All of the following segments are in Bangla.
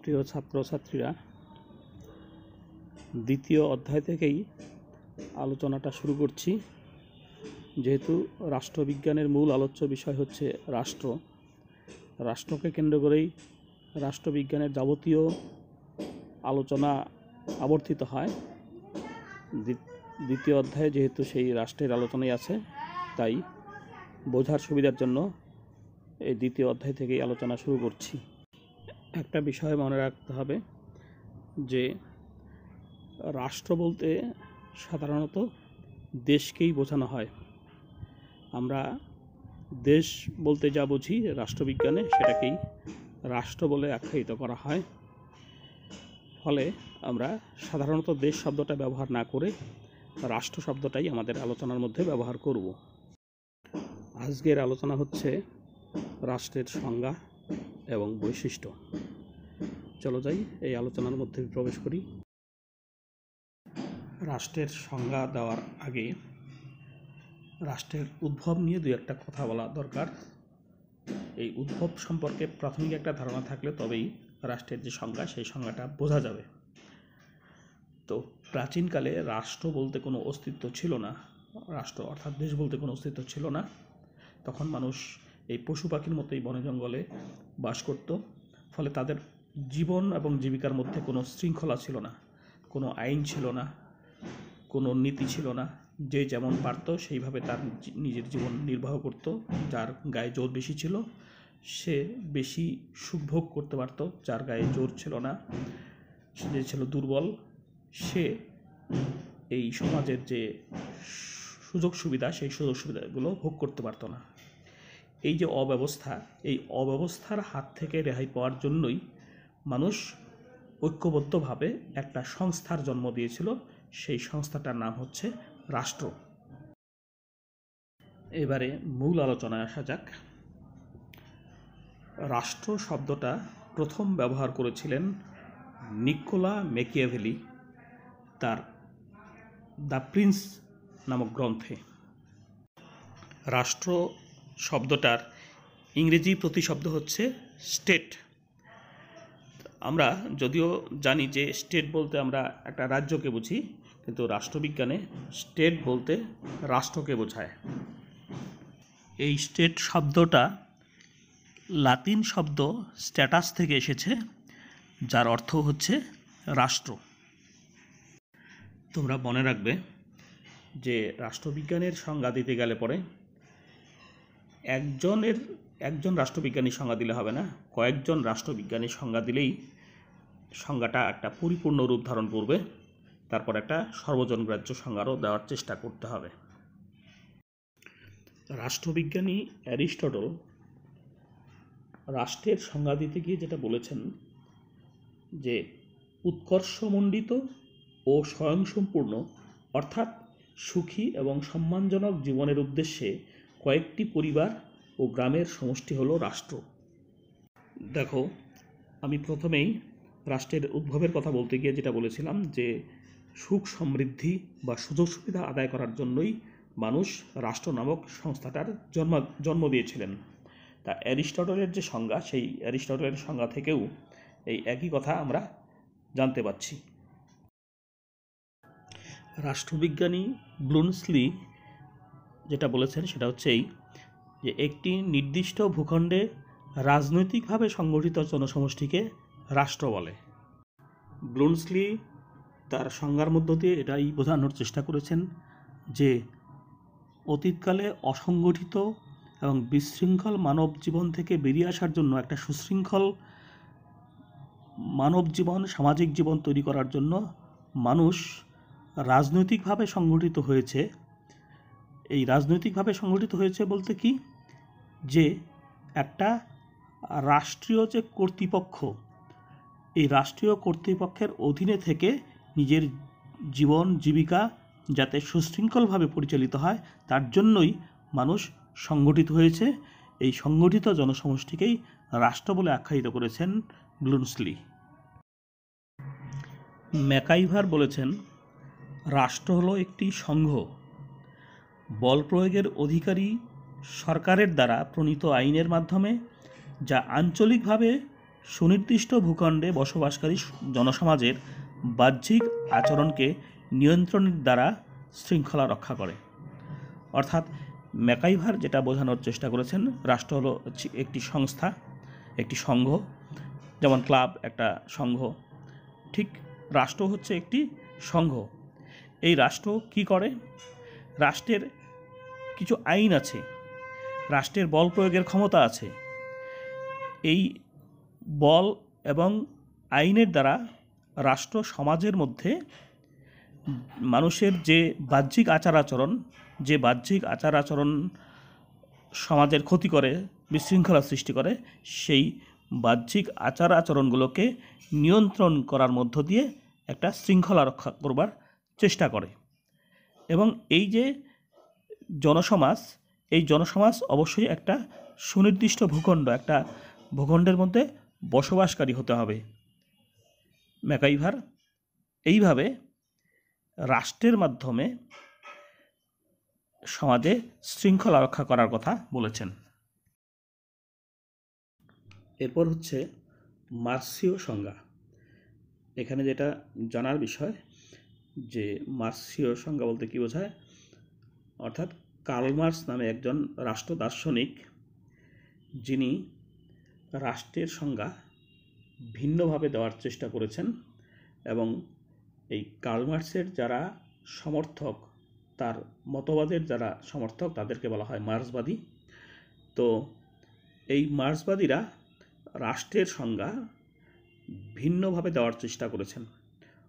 প্রিয় ছাত্রছাত্রীরা, দ্বিতীয় অধ্যায় থেকেই আলোচনাটা শুরু করছি। যেহেতু রাষ্ট্রবিজ্ঞানের মূল আলোচ্য বিষয় হচ্ছে রাষ্ট্র, রাষ্ট্রকে কেন্দ্র করেই রাষ্ট্রবিজ্ঞানের যাবতীয় আলোচনা আবর্তিত হয়। দ্বিতীয় অধ্যায়ে যেহেতু সেই রাষ্ট্রের আলোচনাই আছে, তাই বোঝার সুবিধার জন্য এই দ্বিতীয় অধ্যায় থেকেই আলোচনা শুরু করছি। একটা বিষয় মনে রাখতে হবে যে রাষ্ট্র বলতে সাধারণত দেশকেই বোঝানো হয়। আমরা দেশ বলতে যা বুঝি রাষ্ট্রবিজ্ঞানে সেটাকেই রাষ্ট্র বলে আখ্যায়িত করা হয়। ফলে আমরা সাধারণত দেশ শব্দটা ব্যবহার না করে রাষ্ট্র শব্দটাই আমাদের আলোচনার মধ্যে ব্যবহার করব। আজকের আলোচনা হচ্ছে রাষ্ট্রের সংজ্ঞা এবং বৈশিষ্ট্য। চলো যাই এই আলোচনার মধ্যে প্রবেশ করি। রাষ্ট্রের সংজ্ঞা দেওয়ার আগে রাষ্ট্রের উদ্ভব নিয়ে দুই একটা কথা বলা দরকার। এই উদ্ভব সম্পর্কে প্রাথমিক একটা ধারণা থাকলে তবেই রাষ্ট্রের যে সংজ্ঞা সেই সংজ্ঞাটা বোঝা যাবে। তো প্রাচীনকালে রাষ্ট্র বলতে কোনো অস্তিত্ব ছিল না, রাষ্ট্র অর্থাৎ দেশ বলতে কোনো অস্তিত্ব ছিল না। তখন মানুষ এই পশু পাখির মতোই বনে জঙ্গলে বাস করত। ফলে তাদের জীবন এবং জীবিকার মধ্যে কোনো শৃঙ্খলা ছিল না, কোনো আইন ছিল না, কোনো নীতি ছিল না। যে যেমন পারত সেইভাবে তার নিজের জীবন নির্বাহ করত। যার গায়ে জোর বেশি ছিল সে বেশি সুখ ভোগ করতে পারত, যার গায়ে জোর ছিল না, যে ছিল দুর্বল, সে এই সমাজের যে সুযোগ সুবিধা সেই সুযোগ সুবিধাগুলো ভোগ করতে পারত না। এই যে অব্যবস্থা, এই অব্যবস্থার হাত থেকে রেহাই পাওয়ার জন্যই মানুষ ঐক্যবদ্ধভাবে একটা সংস্থার জন্ম দিয়েছিল। সেই সংস্থাটার নাম হচ্ছে রাষ্ট্র। এবারে মূল আলোচনায় আসা যাক। রাষ্ট্র শব্দটা প্রথম ব্যবহার করেছিলেন নিকোলা ম্যাকিয়াভেলি তার দ্য প্রিন্স নামক গ্রন্থে। রাষ্ট্র শব্দটার ইংরেজি প্রতিশব্দ হচ্ছে স্টেট। আমরা যদিও জানি যে স্টেট বলতে আমরা একটা রাজ্যকে বুঝি, কিন্তু রাষ্ট্রবিজ্ঞানে স্টেট বলতে রাষ্ট্রকে বোঝায়। এই স্টেট শব্দটা লাতিন শব্দ স্ট্যাটাস থেকে এসেছে, যার অর্থ হচ্ছে রাষ্ট্র। তোমরা মনে রাখবে যে রাষ্ট্রবিজ্ঞানের সংজ্ঞা দিতে গেলে পরে একজন রাষ্ট্রবিজ্ঞানীর সংজ্ঞা দিলে হবে না, কয়েকজন রাষ্ট্রবিজ্ঞানীর সংজ্ঞা দিলেই সংজ্ঞাটা একটা পরিপূর্ণ রূপ ধারণ করবে। তারপর একটা সর্বজনগ্রাহ্য সংজ্ঞারও দেওয়ার চেষ্টা করতে হবে। রাষ্ট্রবিজ্ঞানী অ্যারিস্টটল রাষ্ট্রের সংজ্ঞা দিতে গিয়ে যেটা বলেছেন যে উৎকর্ষমণ্ডিত ও স্বয়ংসম্পূর্ণ অর্থাৎ সুখী এবং সম্মানজনক জীবনের উদ্দেশ্যে কয়েকটি পরিবার ও গ্রামের সমষ্টি হলো রাষ্ট্র। দেখো, আমি প্রথমেই রাষ্ট্রের উদ্ভবের কথা বলতে গিয়ে যেটা বলেছিলাম যে সুখ সমৃদ্ধি বা সুযোগ সুবিধা আদায় করার জন্যই মানুষ রাষ্ট্র নামক সংস্থাটার জন্ম দিয়েছিলেন। তা অ্যারিস্টটলের যে সংজ্ঞা, সেই অ্যারিস্টটলের সংজ্ঞা থেকেও এই একই কথা আমরা জানতে পাচ্ছি। রাষ্ট্রবিজ্ঞানী ব্লুমসলি যেটা বলেছেন সেটা হচ্ছে এই যে একটি নির্দিষ্ট ভূখণ্ডে রাজনৈতিকভাবে সংগঠিত জনসমষ্টিকে রাষ্ট্র বলে। ব্লুমসলি তার সংজ্ঞার মধ্য দিয়ে এটাই বোঝানোর চেষ্টা করেছেন যে অতীতকালে অসংগঠিত এবং বিশৃঙ্খল মানব জীবন থেকে বেরিয়ে আসার জন্য একটা সুশৃঙ্খল মানব জীবন, সামাজিক জীবন তৈরি করার জন্য মানুষ রাজনৈতিকভাবে সংগঠিত হয়েছে। এই রাজনৈতিকভাবে সংগঠিত হয়েছে বলতে কি, যে একটা রাষ্ট্রীয় যে কর্তৃপক্ষ, এই রাষ্ট্রীয় কর্তৃপক্ষের অধীনে থেকে নিজের জীবন জীবিকা যাতে সুশৃঙ্খলভাবে পরিচালিত হয় তার জন্যই মানুষ সংগঠিত হয়েছে। এই সংগঠিত জনসমষ্টিকেই রাষ্ট্র বলে আখ্যায়িত করেছেন ব্লুমসলি। ম্যাকাইভার বলেছেন রাষ্ট্র হলো একটি সংঘ, বল প্রয়োগের অধিকারী সরকারের দ্বারা প্রণীত আইনের মাধ্যমে যা আঞ্চলিকভাবে সুনির্দিষ্ট ভূখণ্ডে বসবাসকারী জনসমাজের বাহ্যিক আচরণকে নিয়ন্ত্রণের দ্বারা শৃঙ্খলা রক্ষা করে। অর্থাৎ ম্যাকাইভার যেটা বোঝানোর চেষ্টা করেছেন, রাষ্ট্র হলো একটি সংস্থা, একটি সংঘ, যেমন ক্লাব একটা সংঘ, ঠিক রাষ্ট্র হচ্ছে একটি সংঘ। এই রাষ্ট্র কি করে? রাষ্ট্রের কিছু আইন আছে, রাষ্ট্রের বল প্রয়োগের ক্ষমতা আছে। এই বল এবং আইনের দ্বারা রাষ্ট্র সমাজের মধ্যে মানুষের যে বাহ্যিক আচার আচরণ সমাজের ক্ষতি করে, বিশৃঙ্খলা সৃষ্টি করে, সেই বাহ্যিক আচার আচরণগুলোকে নিয়ন্ত্রণ করার মধ্য দিয়ে একটা শৃঙ্খলা রক্ষা করবার চেষ্টা করে। এবং এই যে জনসমাজ অবশ্যই একটা সুনির্দিষ্ট ভূখণ্ড, একটা ভূখণ্ডের মধ্যে বসবাসকারী হতে হবে। ম্যাকাইভার এইভাবে রাষ্ট্রের মাধ্যমে সমাজে শৃঙ্খলা রক্ষা করার কথা বলেছেন। এরপর হচ্ছে মার্ক্সীয় সংজ্ঞা। এখানে যেটা জানার বিষয় যে মার্ক্সীয় সংজ্ঞা বলতে কী বোঝায়, অর্থাৎ কার্ল মার্ক্স নামে একজন রাষ্ট্র দার্শনিক, যিনি রাষ্ট্রের সংজ্ঞা ভিন্নভাবে দেওয়ার চেষ্টা করেছেন। এবং এই কার্ল মার্ক্সের যারা সমর্থক, তার মতবাদের যারা সমর্থক, তাদেরকে বলা হয় মার্ক্সবাদী। তো এই মার্ক্সবাদীরা রাষ্ট্রের সংজ্ঞা ভিন্নভাবে দেওয়ার চেষ্টা করেছেন।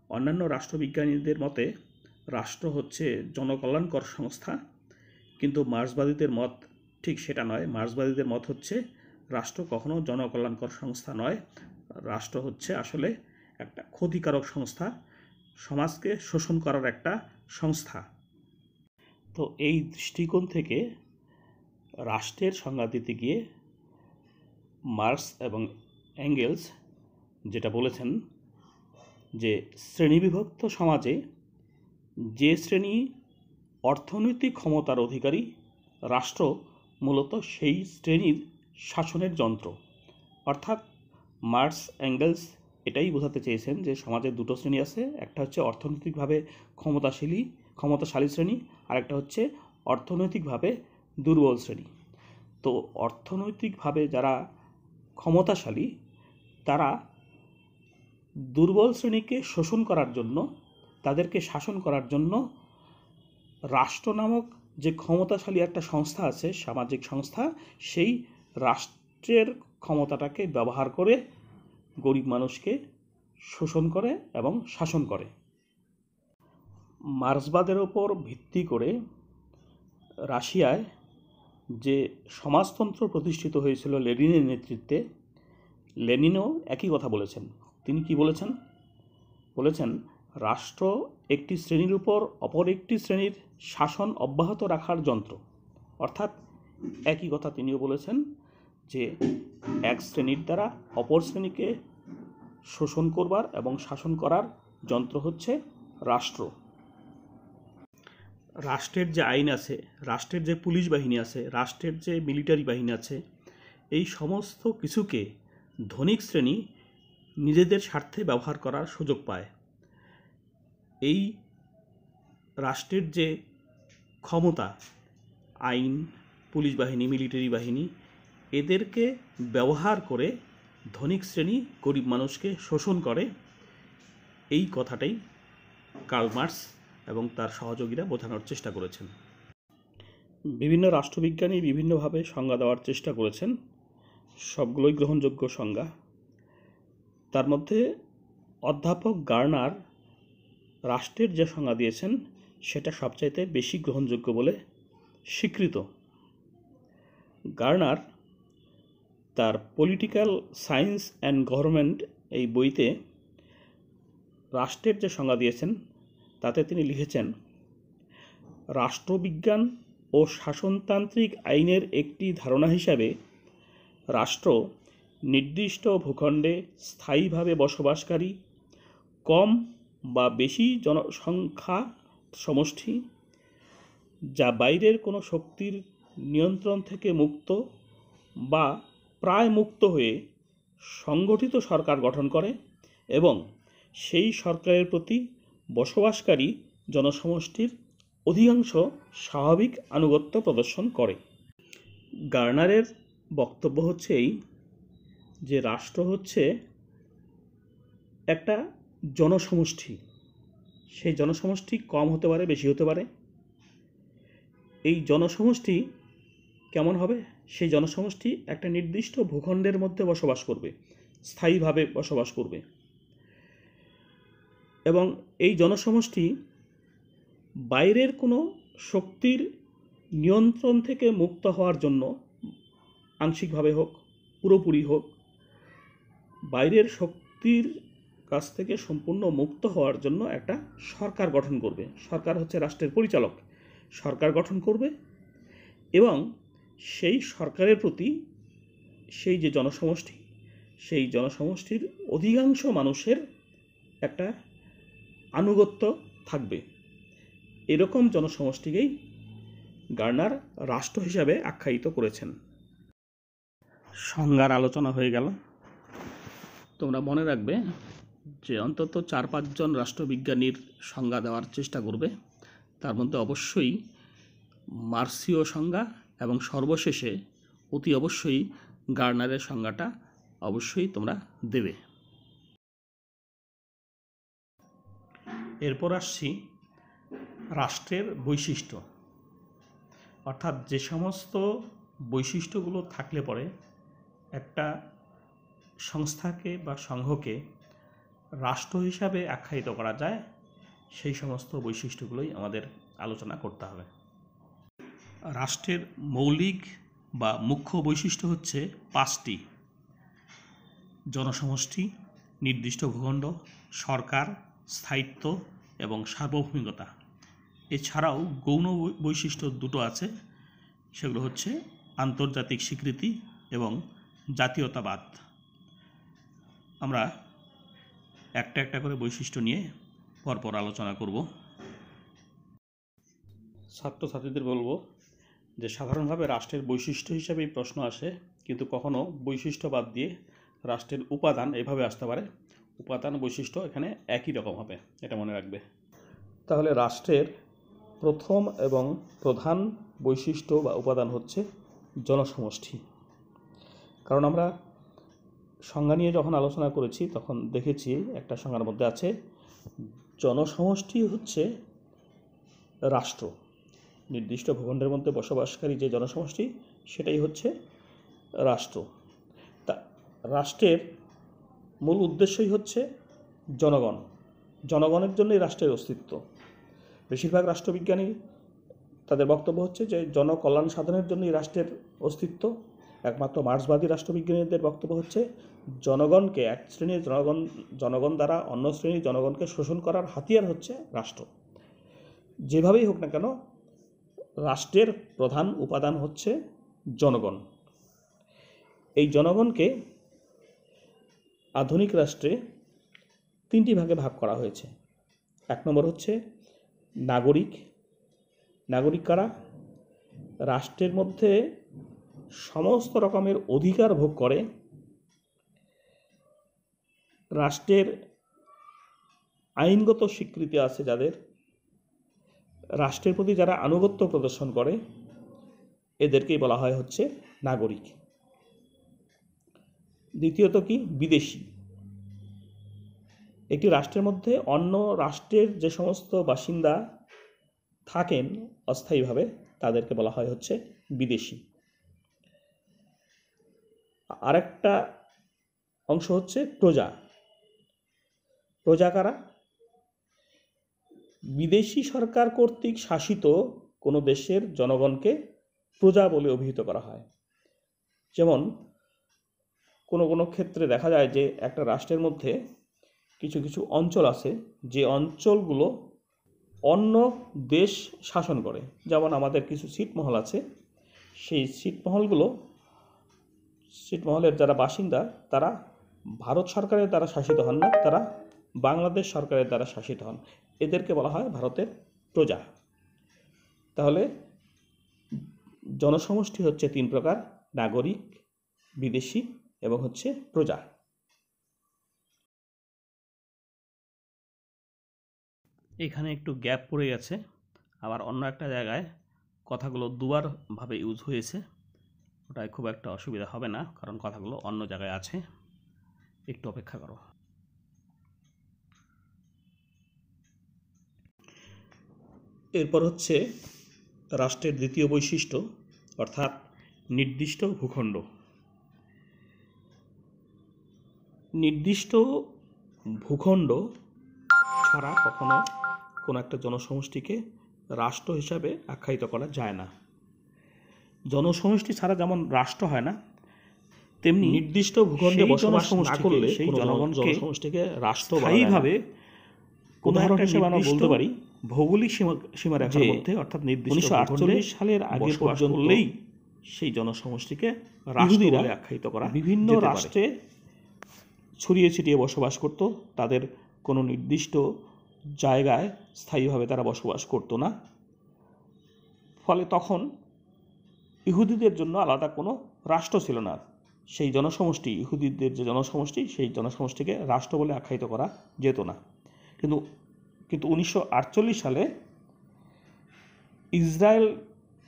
অন্যান্য রাষ্ট্রবিজ্ঞানীদের মতে রাষ্ট্র হচ্ছে জনকল্যাণকর সংস্থা, কিন্তু মার্ক্সবাদীদের মত ঠিক সেটা নয়। মার্ক্সবাদীদের মত হচ্ছে রাষ্ট্র কখনো জনকল্যাণকর সংস্থা নয়, রাষ্ট্র হচ্ছে আসলে একটা ক্ষতিকারক সংস্থা, সমাজকে শোষণ করার একটা সংস্থা। তো এই দৃষ্টিকোণ থেকে রাষ্ট্রের সংজ্ঞা দিতে গিয়ে মার্ক্স এবং এঙ্গেলস যেটা বলেছেন যে শ্রেণীবিভক্ত সমাজে যে শ্রেণী অর্থনৈতিক ক্ষমতার অধিকারী, রাষ্ট্র মূলত সেই শ্রেণীর শাসনের যন্ত্র। অর্থাৎ মার্ক্স এঙ্গেলস এটাই বোঝাতে চেয়েছেন যে সমাজে দুটো শ্রেণী আছে, একটা হচ্ছে অর্থনৈতিকভাবে ক্ষমতাশালী শ্রেণী, আর একটা হচ্ছে অর্থনৈতিকভাবে দুর্বল শ্রেণী। তো অর্থনৈতিকভাবে যারা ক্ষমতাশালী, তারা দুর্বল শ্রেণীকে শোষণ করার জন্য, তাদেরকে শাসন করার জন্য রাষ্ট্র নামক যে ক্ষমতাশালী একটা সংস্থা আছে, সামাজিক সংস্থা, সেই রাষ্ট্রের ক্ষমতাটাকে ব্যবহার করে গরিব মানুষকে শোষণ করে এবং শাসন করে। মার্ক্সবাদের ওপর ভিত্তি করে রাশিয়ায় যে সমাজতন্ত্র প্রতিষ্ঠিত হয়েছিল লেনিনের নেতৃত্বে, লেনিনও একই কথা বলেছেন। তিনি কি বলেছেন? বলেছেন রাষ্ট্র একটি শ্রেণীর উপর অপর একটি শ্রেণীর শাসন অব্যাহত রাখার যন্ত্র। অর্থাৎ একই কথা তিনিও বলেছেন যে এক শ্রেণীর দ্বারা অপর শ্রেণীকে শোষণ করবার এবং শাসন করার যন্ত্র হচ্ছে রাষ্ট্র। রাষ্ট্রের যে আইন আছে, রাষ্ট্রের যে পুলিশ বাহিনী আছে, রাষ্ট্রের যে মিলিটারি বাহিনী আছে, এই সমস্ত কিছুকে ধনিক শ্রেণী নিজেদের স্বার্থে ব্যবহার করার সুযোগ পায়। এই রাষ্ট্রের যে ক্ষমতা, আইন, পুলিশ বাহিনী, মিলিটারি বাহিনী, এদেরকে ব্যবহার করে ধনিক শ্রেণী গরিব মানুষকে শোষণ করে। এই কথাটাই কার্ল মার্ক্স এবং তার সহযোগীরা বোঝানোর চেষ্টা করেছেন। বিভিন্ন রাষ্ট্রবিজ্ঞানী বিভিন্নভাবে সংজ্ঞা দেওয়ার চেষ্টা করেছেন, সবগুলোই গ্রহণযোগ্য সংজ্ঞা। তার মধ্যে অধ্যাপক গার্নার রাষ্ট্রের যে সংজ্ঞা দিয়েছেন সেটা সবচাইতে বেশি গ্রহণযোগ্য বলে স্বীকৃত। গার্নার তার পলিটিক্যাল সায়েন্স অ্যান্ড গভর্নমেন্ট এই বইতে রাষ্ট্রের যে সংজ্ঞা দিয়েছেন তাতে তিনি লিখেছেন, রাষ্ট্রবিজ্ঞান ও শাসনতান্ত্রিক আইনের একটি ধারণা হিসাবে রাষ্ট্র নির্দিষ্ট ভূখণ্ডে স্থায়ীভাবে বসবাসকারী কম বা বেশি জনসংখ্যা সমষ্টি, যা বাইরের কোনো শক্তির নিয়ন্ত্রণ থেকে মুক্ত বা প্রায় মুক্ত হয়ে সংগঠিত সরকার গঠন করে এবং সেই সরকারের প্রতি বসবাসকারী জনসমষ্টির অধিকাংশ স্বাভাবিক আনুগত্য প্রদর্শন করে। গার্নারের বক্তব্য হচ্ছে এই যে রাষ্ট্র হচ্ছে একটা জনসমষ্টি, সেই জনসমষ্টি কম হতে পারে, বেশি হতে পারে। এই জনসমষ্টি কেমন হবে? সেই জনসমষ্টি একটা নির্দিষ্ট ভূখণ্ডের মধ্যে বসবাস করবে, স্থায়ীভাবে বসবাস করবে, এবং এই জনসমষ্টি বাইরের কোনো শক্তির নিয়ন্ত্রণ থেকে মুক্ত হওয়ার জন্য, আংশিকভাবে হোক পুরোপুরি হোক, বাইরের শক্তির কাছ থেকে সম্পূর্ণ মুক্ত হওয়ার জন্য একটা সরকার গঠন করবে। সরকার হচ্ছে রাষ্ট্রের পরিচালক। সরকার গঠন করবে এবং সেই সরকারের প্রতি সেই যে জনসমষ্টি, সেই জনসমষ্টির অধিকাংশ মানুষের একটা আনুগত্য থাকবে। এরকম জনসমষ্টিকেই গার্নার রাষ্ট্র হিসাবে আখ্যায়িত করেছেন। সংজ্ঞার আলোচনা হয়ে গেল। তোমরা মনে রাখবে যে অন্তত 4-5 জন রাষ্ট্রবিজ্ঞানীর সংজ্ঞা দেওয়ার চেষ্টা করবে। তার মধ্যে অবশ্যই মার্ক্সীয় সংজ্ঞা এবং সর্বশেষে অতি অবশ্যই গার্নারের সংজ্ঞাটা অবশ্যই তোমরা দেবে। এরপর আসছি রাষ্ট্রের বৈশিষ্ট্য, অর্থাৎ যে সমস্ত বৈশিষ্ট্যগুলো থাকলে পরে একটা সংস্থাকে বা সংঘকে রাষ্ট্র হিসাবে আখ্যায়িত করা যায়, সেই সমস্ত বৈশিষ্ট্যগুলোই আমাদের আলোচনা করতে হবে। রাষ্ট্রের মৌলিক বা মুখ্য বৈশিষ্ট্য হচ্ছে 5টি: জনসমষ্টি, নির্দিষ্ট ভূখণ্ড, সরকার, স্থায়িত্ব এবং সার্বভৌমিকতা। এছাড়াও গৌণ বৈশিষ্ট্য 2টো আছে, সেগুলো হচ্ছে আন্তর্জাতিক স্বীকৃতি এবং জাতীয়তাবাদ। আমরা একটা একটা করে বৈশিষ্ট্য নিয়ে পরপর আলোচনা করব। ছাত্রছাত্রীদের বলবো যে সাধারণভাবে রাষ্ট্রের বৈশিষ্ট্য হিসেবেই প্রশ্ন আসে, কিন্তু কখনো বৈশিষ্ট্য বাদ দিয়ে রাষ্ট্রের উপাদান এভাবে আসতে পারে। উপাদান বৈশিষ্ট্য এখানে একই রকম হবে, এটা মনে রাখবে। তাহলে রাষ্ট্রের প্রথম এবং প্রধান বৈশিষ্ট্য বা উপাদান হচ্ছে জনসমষ্টি। কারণ আমরা সংজ্ঞা নিয়ে যখন আলোচনা করেছি তখন দেখেছি একটা সংজ্ঞার মধ্যে আছে জনসমষ্টি হচ্ছে রাষ্ট্র। নির্দিষ্ট ভূখণ্ডের মধ্যে বসবাসকারী যে জনসমষ্টি, সেটাই হচ্ছে রাষ্ট্র। তা রাষ্ট্রের মূল উদ্দেশ্যই হচ্ছে জনগণ। জনগণের জন্যই রাষ্ট্রের অস্তিত্ব। বেশিরভাগ রাষ্ট্রবিজ্ঞানী তাদের বক্তব্য হচ্ছে যে জনকল্যাণ সাধনের জন্যই রাষ্ট্রের অস্তিত্ব। একমাত্র মার্ক্সবাদী রাষ্ট্রবিজ্ঞানীদের বক্তব্য হচ্ছে জনগণকে, এক শ্রেণীর জনগণ দ্বারা অন্য শ্রেণীর জনগণকে শোষণ করার হাতিয়ার হচ্ছে রাষ্ট্র। যেভাবেই হোক না কেন, রাষ্ট্রের প্রধান উপাদান হচ্ছে জনগণ। এই জনগণকে আধুনিক রাষ্ট্রে 3টি ভাগে ভাগ করা হয়েছে। 1 নম্বর হচ্ছে নাগরিক। নাগরিক কারা? রাষ্ট্রের মধ্যে সমস্ত রকমের অধিকার ভোগ করে, রাষ্ট্রের আইনগত স্বীকৃতি আছে যাদের, রাষ্ট্রের প্রতি যারা আনুগত্য প্রদর্শন করে, এদেরকেই বলা হয় হচ্ছে নাগরিক। দ্বিতীয়ত কি? বিদেশি। একটি রাষ্ট্রের মধ্যে অন্য রাষ্ট্রের যে সমস্ত বাসিন্দা থাকেন অস্থায়ীভাবে, তাদেরকে বলা হয় হচ্ছে বিদেশি। আরেকটা অংশ হচ্ছে প্রজা। প্রজা কারা? বিদেশি সরকার কর্তৃক শাসিত কোনো দেশের জনগণকে প্রজা বলে অভিহিত করা হয়। যেমন কোনো কোনো ক্ষেত্রে দেখা যায় যে একটা রাষ্ট্রের মধ্যে কিছু কিছু অঞ্চল আছে, যে অঞ্চলগুলো অন্য দেশ শাসন করে। যেমন আমাদের কিছু ছিটমহল আছে, সেই ছিটমহলের যারা বাসিন্দা তারা ভারত সরকারের দ্বারা শাসিত হন না, তারা বাংলাদেশ সরকারের দ্বারা শাসিত হন। এদেরকে বলা হয় ভারতের প্রজা। তাহলে জনসমষ্টি হচ্ছে 3 প্রকার: নাগরিক, বিদেশি এবং হচ্ছে প্রজা। এখানে একটু গ্যাপ পড়ে গেছে, আবার অন্য একটা জায়গায় কথাগুলো দুবার ভাবে ইউজ হয়েছে। ওটায় খুব একটা অসুবিধা হবে না, কারণ কথাগুলো অন্য জায়গায় আছে। একটু অপেক্ষা করো। এরপর হচ্ছে রাষ্ট্রের দ্বিতীয় বৈশিষ্ট্য, অর্থাৎ নির্দিষ্ট ভূখণ্ড। নির্দিষ্ট ভূখণ্ড ছাড়া কখনো কোনো একটা জনসমষ্টিকে রাষ্ট্র হিসাবে আখ্যায়িত করা যায় না। জনসমষ্টি ছাড়া যেমন রাষ্ট্র হয় না, তেমনি নির্দিষ্ট ভূখণ্ডে বসবাস না করলে সেই জনসমষ্টিকে রাষ্ট্র স্থায়ীভাবে উদাহরণ হিসেবে আমরা বলতে পারি ভৌগোলিক সীমারেখার মধ্যে, অর্থাৎ নির্দিষ্ট 1948 সালের আগে পর্যন্তই সেই জনসমষ্টিকে রাষ্ট্র বলে আখ্যায়িত করা। বিভিন্ন রাষ্ট্রে ছড়িয়ে ছিটিয়ে বসবাস করত, তাদের কোনো নির্দিষ্ট জায়গায় স্থায়ীভাবে তারা বসবাস করত না। ফলে তখন ইহুদিদের জন্য আলাদা কোনো রাষ্ট্র ছিল না। সেই জনসমষ্টি, ইহুদিদের যে জনসমষ্টি, সেই জনসমষ্টিকে রাষ্ট্র বলে আখ্যায়িত করা যেত না। কিন্তু 1948 সালে ইসরায়েল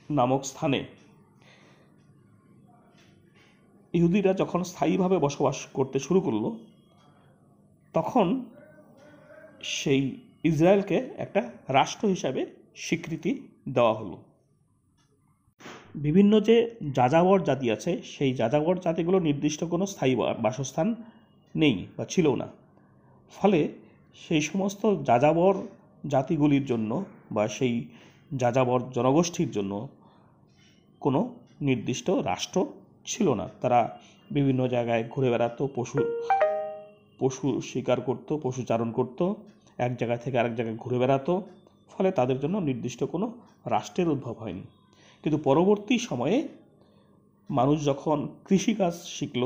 নামক স্থানে ইহুদিরা যখন স্থায়ীভাবে বসবাস করতে শুরু করলো, তখন সেই ইসরায়েলকে একটা রাষ্ট্র হিসাবে স্বীকৃতি দেওয়া হলো। বিভিন্ন যে যাযাবর জাতি আছে, সেই যাযাবর জাতিগুলো নির্দিষ্ট কোনো স্থায়ী বাসস্থান নেই বা ছিল না। ফলে সেই সমস্ত যাযাবর জাতিগুলির জন্য বা সেই যাযাবর জনগোষ্ঠীর জন্য কোনো নির্দিষ্ট রাষ্ট্র ছিল না। তারা বিভিন্ন জায়গায় ঘুরে বেড়াতো, পশু শিকার করত, পশুচারণ করত, এক জায়গা থেকে আরেক জায়গায় ঘুরে বেড়াতো। ফলে তাদের জন্য নির্দিষ্ট কোনো রাষ্ট্রের উদ্ভব হয়নি। কিন্তু পরবর্তী সময়ে মানুষ যখন কৃষিকাজ শিখল,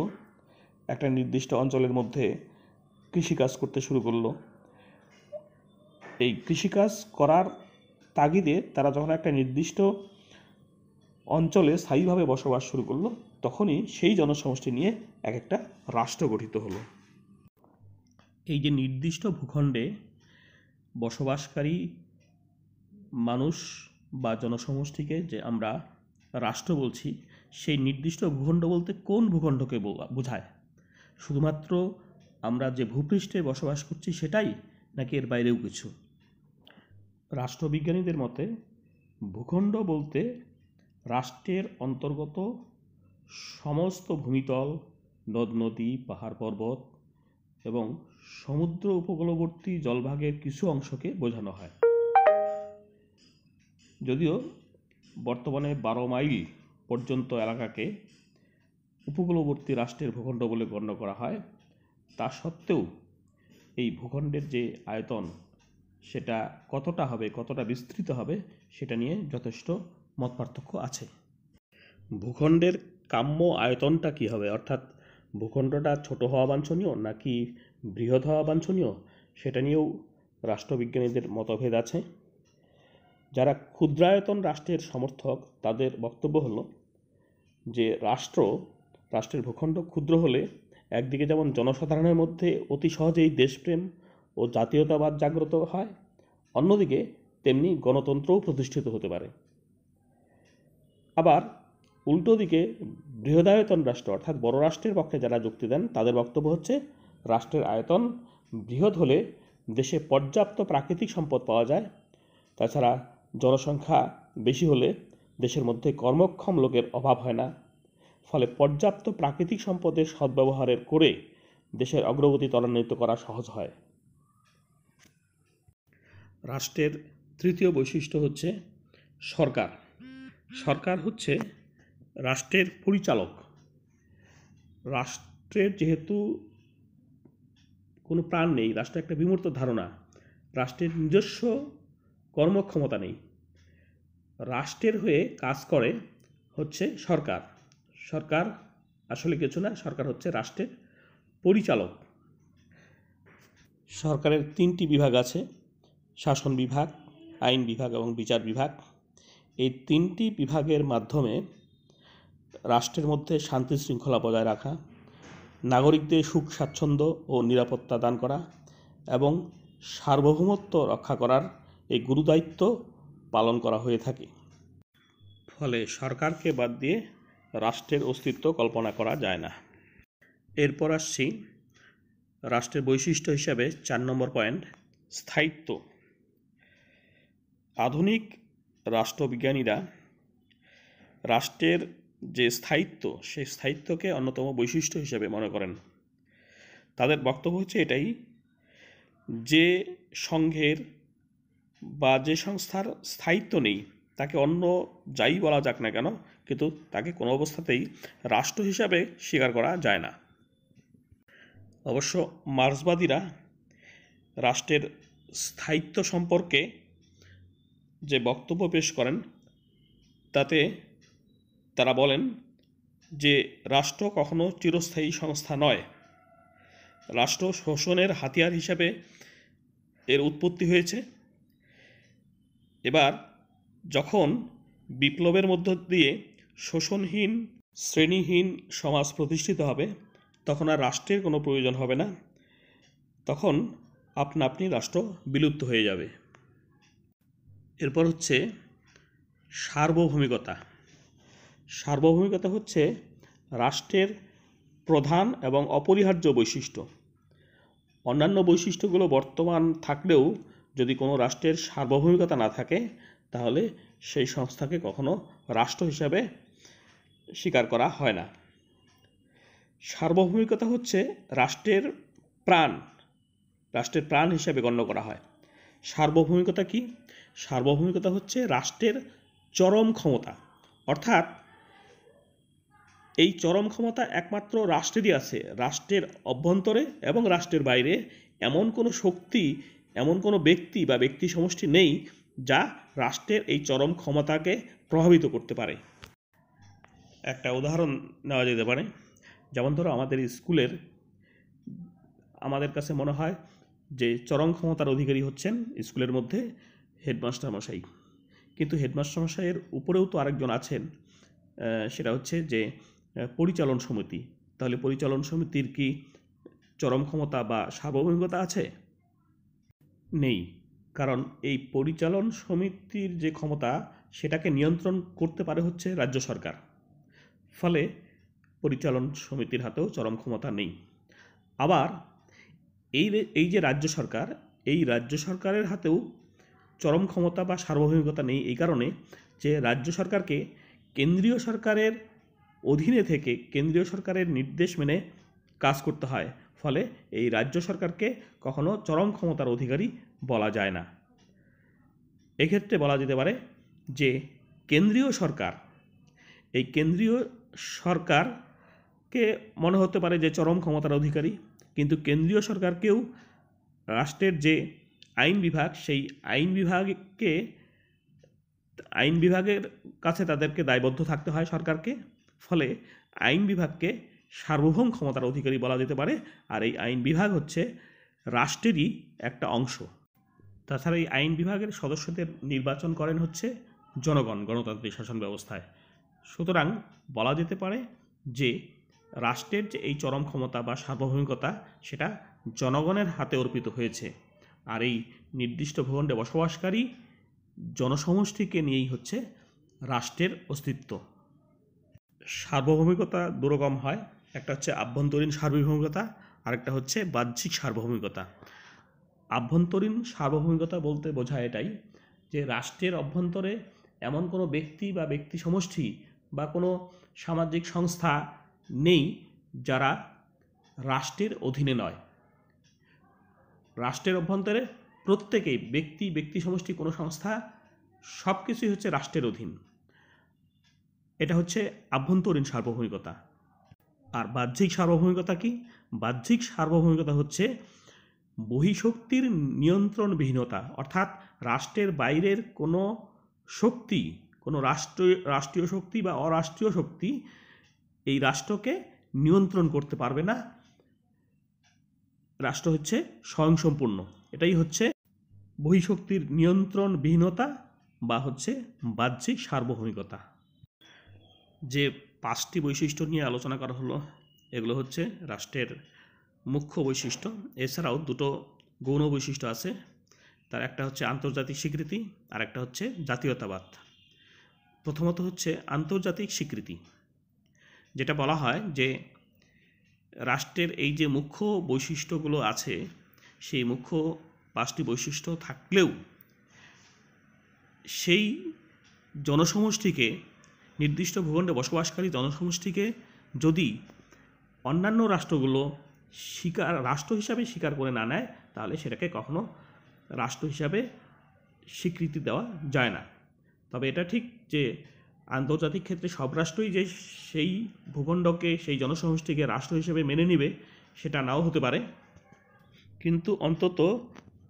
একটা নির্দিষ্ট অঞ্চলের মধ্যে কৃষিকাজ করতে শুরু করলো, এই কৃষিকাজ করার তাগিদে তারা যখন একটা নির্দিষ্ট অঞ্চলে স্থায়ীভাবে বসবাস শুরু করলো, তখনই সেই জনসমষ্টি নিয়ে এক একটা রাষ্ট্র গঠিত হলো। এই যে নির্দিষ্ট ভূখণ্ডে বসবাসকারী মানুষ বা জনসমষ্টিকে যে আমরা রাষ্ট্র বলছি, সেই নির্দিষ্ট ভূখণ্ড বলতে কোন ভূখণ্ডকে বোঝায়? শুধুমাত্র আমরা যে ভূপৃষ্ঠে বসবাস করছি সেটাই, নাকি এর বাইরেও কিছু? রাষ্ট্রবিজ্ঞানীদের মতে ভূখণ্ড বলতে রাষ্ট্রের অন্তর্গত সমস্ত ভূমিতল, নদ নদী, পাহাড় পর্বত এবং সমুদ্র উপকূলবর্তী জলভাগের কিছু অংশকে বোঝানো হয়। যদিও বর্তমানে 12 মাইল পর্যন্ত এলাকাকে উপকূলবর্তী রাষ্ট্রের ভূখণ্ড বলে গণ্য করা হয়, তা সত্ত্বেও এই ভূখণ্ডের যে আয়তন, সেটা কতটা হবে, কতটা বিস্তৃত হবে, সেটা নিয়ে যথেষ্ট মতপার্থক্য আছে। ভূখণ্ডের কাম্য আয়তনটা কী হবে, অর্থাৎ ভূখণ্ডটা ছোট হওয়া বাঞ্ছনীয় নাকি বৃহৎ হওয়া বাঞ্ছনীয়, সেটা নিয়েও রাষ্ট্রবিজ্ঞানীদের মতভেদ আছে। যারা ক্ষুদ্রায়তন রাষ্ট্রের সমর্থক, তাদের বক্তব্য হলো যে রাষ্ট্রের ভূখণ্ড ক্ষুদ্র হলে একদিকে যেমন জনসাধারণের মধ্যে অতি সহজেই দেশপ্রেম ও জাতীয়তাবাদ জাগ্রত হয়, অন্যদিকে তেমনি গণতন্ত্রও প্রতিষ্ঠিত হতে পারে। আবার উল্টো দিকে বৃহদায়তন রাষ্ট্র অর্থাৎ বড় রাষ্ট্রের পক্ষে যারা যুক্তি দেন, তাদের বক্তব্য হচ্ছে রাষ্ট্রের আয়তন বৃহৎ হলে দেশে পর্যাপ্ত প্রাকৃতিক সম্পদ পাওয়া যায়, তাছাড়া জনসংখ্যা বেশি হলে দেশের মধ্যে কর্মক্ষম লোকের অভাব হয় না, ফলে পর্যাপ্ত প্রাকৃতিক সম্পদের সদ্ব্যবহারের করে দেশের অগ্রগতি ত্বরান্বিত করা সহজ হয়। রাষ্ট্রের তৃতীয় বৈশিষ্ট্য হচ্ছে সরকার। সরকার হচ্ছে রাষ্ট্রের পরিচালক। রাষ্ট্রের যেহেতু কোনো প্রাণ নেই, রাষ্ট্র একটা বিমূর্ত ধারণা, রাষ্ট্রের নিজস্ব কর্মক্ষমতা নেই, রাষ্ট্রের হয়ে কাজ করে হচ্ছে সরকার। সরকার আসলে কিছু না, সরকার হচ্ছে রাষ্ট্রের পরিচালক। সরকারের 3টি বিভাগ আছে: শাসন বিভাগ, আইন বিভাগ এবং বিচার বিভাগ। এই 3টি বিভাগের মাধ্যমে রাষ্ট্রের মধ্যে শান্তি শৃঙ্খলা বজায় রাখা, নাগরিকদের সুখ স্বাচ্ছন্দ্য ও নিরাপত্তা দান করা এবং সার্বভৌমত্ব রক্ষা করার এই গুরুদায়িত্ব পালন করা হয়ে থাকে। ফলে সরকারকে বাদ দিয়ে রাষ্ট্রের অস্তিত্ব কল্পনা করা যায় না। এরপর আসছি রাষ্ট্রের বৈশিষ্ট্য হিসাবে 4 নম্বর পয়েন্ট, স্থায়িত্ব। আধুনিক রাষ্ট্রবিজ্ঞানীরা রাষ্ট্রের যে স্থায়িত্ব, সেই স্থায়িত্বকে অন্যতম বৈশিষ্ট্য হিসেবে মনে করেন। তাদের বক্তব্য হচ্ছে এটাই যে সংঘের বা যে সংস্থার স্থায়িত্ব নেই তাকে অন্য যাই বলা যাক না কেন, কিন্তু তাকে কোনো অবস্থাতেই রাষ্ট্র হিসাবে স্বীকার করা যায় না। অবশ্য মার্ক্সবাদীরা রাষ্ট্রের স্থায়িত্ব সম্পর্কে যে বক্তব্য পেশ করেন তাতে তারা বলেন যে রাষ্ট্র কখনো চিরস্থায়ী সংস্থা নয়। রাষ্ট্র শোষণের হাতিয়ার হিসাবে এর উৎপত্তি হয়েছে। এবার যখন বিপ্লবের মধ্য দিয়ে শোষণহীন শ্রেণীহীন সমাজ প্রতিষ্ঠিত হবে তখন আর রাষ্ট্রের কোনো প্রয়োজন হবে না, তখন আপনা আপনি রাষ্ট্র বিলুপ্ত হয়ে যাবে। এরপর হচ্ছে সার্বভৌমিকতা। সার্বভৌমিকতা হচ্ছে রাষ্ট্রের প্রধান এবং অপরিহার্য বৈশিষ্ট্য। অন্যান্য বৈশিষ্ট্যগুলো বর্তমান থাকলেও যদি কোনো রাষ্ট্রের সার্বভৌমিকতা না থাকে তাহলে সেই সংস্থাকে কখনো রাষ্ট্র হিসাবে স্বীকার করা হয় না। সার্বভৌমিকতা হচ্ছে রাষ্ট্রের প্রাণ হিসাবে গণ্য করা হয়। সার্বভৌমিকতা কি? সার্বভৌমিকতা হচ্ছে রাষ্ট্রের চরম ক্ষমতা, অর্থাৎ এই চরম ক্ষমতা একমাত্র রাষ্ট্রেরই আছে। রাষ্ট্রের অভ্যন্তরে এবং রাষ্ট্রের বাইরে এমন কোনো শক্তি, এমন কোনো ব্যক্তি বা ব্যক্তি সমষ্টি নেই যা রাষ্ট্রের এই চরম ক্ষমতাকে প্রভাবিত করতে পারে। একটা উদাহরণ নেওয়া যেতে পারে, যেমন ধরো আমাদের স্কুলের, আমাদের কাছে মনে হয় যে চরম ক্ষমতার অধিকারী হচ্ছেন স্কুলের মধ্যে হেডমাস্টার মশাই, কিন্তু হেডমাস্টার মশাইয়ের উপরেও তো আরেকজন আছেন, সেটা হচ্ছে যে পরিচালন সমিতি। তাহলে পরিচালন সমিতির কি চরম ক্ষমতা বা সার্বভৌমিকতা আছে? নেই, কারণ এই পরিচালন সমিতির যে ক্ষমতা সেটাকে নিয়ন্ত্রণ করতে পারে হচ্ছে রাজ্য সরকার। ফলে পরিচালন সমিতির হাতেও চরম ক্ষমতা নেই। আবার এই যে রাজ্য সরকার, এই রাজ্য সরকারের হাতেও চরম ক্ষমতা বা সার্বভৌমিকতা নেই এই কারণে যে রাজ্য সরকারকে কেন্দ্রীয় সরকারের অধীনে থেকে কেন্দ্রীয় সরকারের নির্দেশ মেনে কাজ করতে হয়। ফলে এই রাজ্য সরকারকে কখনো চরম ক্ষমতার অধিকারী বলা যায় না। এক্ষেত্রে বলা যেতে পারে যে কেন্দ্রীয় সরকার, এই কেন্দ্রীয় সরকারকে মনে হতে পারে যে চরম ক্ষমতার অধিকারী, কিন্তু কেন্দ্রীয় সরকারকেও রাষ্ট্রের যে আইন বিভাগ, সেই আইন বিভাগের কাছে তাদেরকে দায়বদ্ধ থাকতে হয় সরকারকে। ফলে আইন বিভাগকে সার্বভৌম ক্ষমতার অধিকারী বলা যেতে পারে, আর এই আইন বিভাগ হচ্ছে রাষ্ট্রেরই একটা অংশ। তাছাড়া এই আইন বিভাগের সদস্যদের নির্বাচন করেন হচ্ছে জনগণ গণতান্ত্রিক শাসন ব্যবস্থায়। সুতরাং বলা যেতে পারে যে রাষ্ট্রের যে এই চরম ক্ষমতা বা সার্বভৌমিকতা সেটা জনগণের হাতে অর্পিত হয়েছে, আর এই নির্দিষ্ট ভূখণ্ডে বসবাসকারী জনসমষ্টিকে নিয়েই হচ্ছে রাষ্ট্রের অস্তিত্ব। সার্বভৌমিকতা দুরকম হয়, একটা হচ্ছে আভ্যন্তরীণ সার্বভৌমিকতা, আরেকটা হচ্ছে বাহ্যিক সার্বভৌমিকতা। আভ্যন্তরীণ সার্বভৌমিকতা বলতে বোঝায় এটাই যে রাষ্ট্রের অভ্যন্তরে এমন কোনো ব্যক্তি বা ব্যক্তি সমষ্টি বা কোনো সামাজিক সংস্থা নেই যারা রাষ্ট্রের অধীনে নয়। রাষ্ট্রের অভ্যন্তরে প্রত্যেকেই ব্যক্তি সমষ্টি কোনো সংস্থা সব কিছুই হচ্ছে রাষ্ট্রের অধীন। এটা হচ্ছে আভ্যন্তরীণ সার্বভৌমিকতা। আর বাহ্যিক সার্বভৌমিকতা কি? বাহ্যিক সার্বভৌমিকতা হচ্ছে বহিঃশক্তির নিয়ন্ত্রণবিহীনতা, অর্থাৎ রাষ্ট্রের বাইরের কোনো শক্তি, কোনো রাষ্ট্রীয় শক্তি বা অরাষ্ট্রীয় শক্তি এই রাষ্ট্রকে নিয়ন্ত্রণ করতে পারবে না। রাষ্ট্র হচ্ছে স্বয়ংসম্পূর্ণ। এটাই হচ্ছে বহিঃশক্তির নিয়ন্ত্রণবিহীনতা বা হচ্ছে বাহ্যিক সার্বভৌমিকতা। যে 5টি বৈশিষ্ট্য নিয়ে আলোচনা করা হলো এগুলো হচ্ছে রাষ্ট্রের মুখ্য বৈশিষ্ট্য। এছাড়াও দুটো গৌণ বৈশিষ্ট্য আছে। তার একটা হচ্ছে আন্তর্জাতিক স্বীকৃতি, আর একটা হচ্ছে জাতীয়তাবাদ। প্রথমত হচ্ছে আন্তর্জাতিক স্বীকৃতি, যেটা বলা হয় যে রাষ্ট্রের এই যে মুখ্য বৈশিষ্ট্যগুলো আছে, সেই মুখ্য 5টি বৈশিষ্ট্য থাকলেও সেই জনসমষ্টিকে, নির্দিষ্ট ভূখণ্ডে বসবাসকারী জনসমষ্টিকে যদি অন্যান্য রাষ্ট্রগুলো রাষ্ট্র হিসাবে স্বীকার করে না নেয়, তাহলে সেটাকে কখনো রাষ্ট্র হিসাবে স্বীকৃতি দেওয়া যায় না। তবে এটা ঠিক যে আন্তর্জাতিক ক্ষেত্রে সব রাষ্ট্রই যে সেই ভূখণ্ডকে, সেই জনসমষ্টিকে রাষ্ট্র হিসেবে মেনে নেবে, সেটা নাও হতে পারে। কিন্তু অন্তত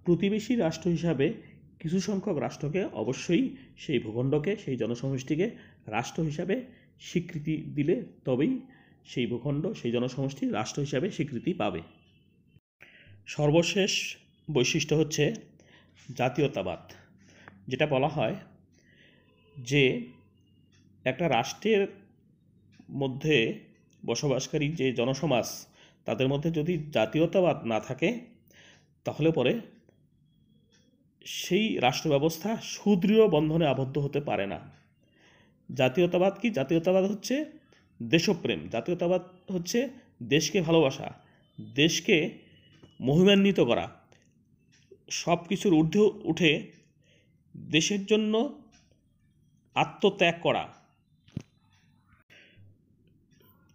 প্রতিবেশী রাষ্ট্র হিসাবে কিছু সংখ্যক রাষ্ট্রকে অবশ্যই সেই ভূখণ্ডকে, সেই জনসমষ্টিকে রাষ্ট্র হিসাবে স্বীকৃতি দিলে তবেই সেই ভূখণ্ড, সেই জনসমষ্টি রাষ্ট্র হিসাবে স্বীকৃতি পাবে। সর্বশেষ বৈশিষ্ট্য হচ্ছে জাতীয়তাবাদ, যেটা বলা হয় যে একটা রাষ্ট্রের মধ্যে বসবাসকারী যে জনসমাজ, তাদের মধ্যে যদি জাতীয়তাবাদ না থাকে, তাহলে পরে সেই রাষ্ট্র ব্যবস্থা সুদৃঢ় বন্ধনে আবদ্ধ হতে পারে না। জাতীয়তাবাদ কি? জাতীয়তাবাদ হচ্ছে দেশপ্রেম, জাতীয়তাবাদ হচ্ছে দেশকে ভালোবাসা, দেশকে মহিমান্বিত করা, সব কিছুর ঊর্ধ্বে উঠে দেশের জন্য আত্মত্যাগ করা।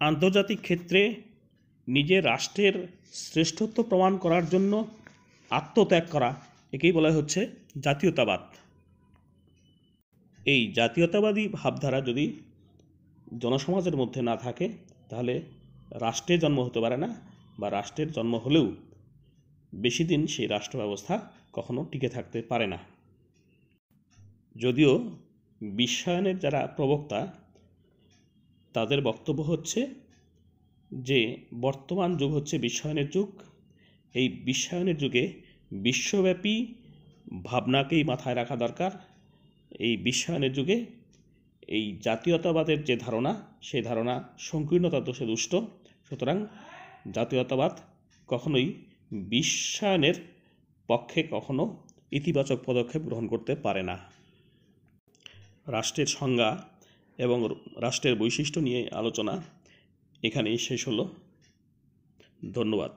আন্তর্জাতিক ক্ষেত্রে নিজের রাষ্ট্রের শ্রেষ্ঠত্ব প্রমাণ করার জন্য আত্মত্যাগ করা, একেই বলা হচ্ছে জাতীয়তাবাদ। এই জাতীয়তাবাদী ভাবধারা যদি জনসমাজের মধ্যে না থাকে, তাহলে রাষ্ট্রের জন্ম হতে পারে না, বা রাষ্ট্রের জন্ম হলেও বেশি দিন সেই রাষ্ট্র ব্যবস্থা কখনো টিকে থাকতে পারে না। যদিও বিশ্বায়নের যারা প্রবক্তা, তাদের বক্তব্য হচ্ছে যে বর্তমান যুগ হচ্ছে বিশ্বায়নের যুগ। এই বিশ্বায়নের যুগে বিশ্বব্যাপী ভাবনাকেই মাথায় রাখা দরকার। এই বিশ্বায়নের যুগে এই জাতীয়তাবাদের যে ধারণা, সেই ধারণা সংকীর্ণতার দোষে দুষ্ট। সুতরাং জাতীয়তাবাদ কখনোই বিশ্বায়নের পক্ষে কখনো ইতিবাচক পদক্ষেপ গ্রহণ করতে পারে না। রাষ্ট্রের সংজ্ঞা এবং রাষ্ট্রের বৈশিষ্ট্য নিয়ে আলোচনা এখানেই শেষ হলো। ধন্যবাদ।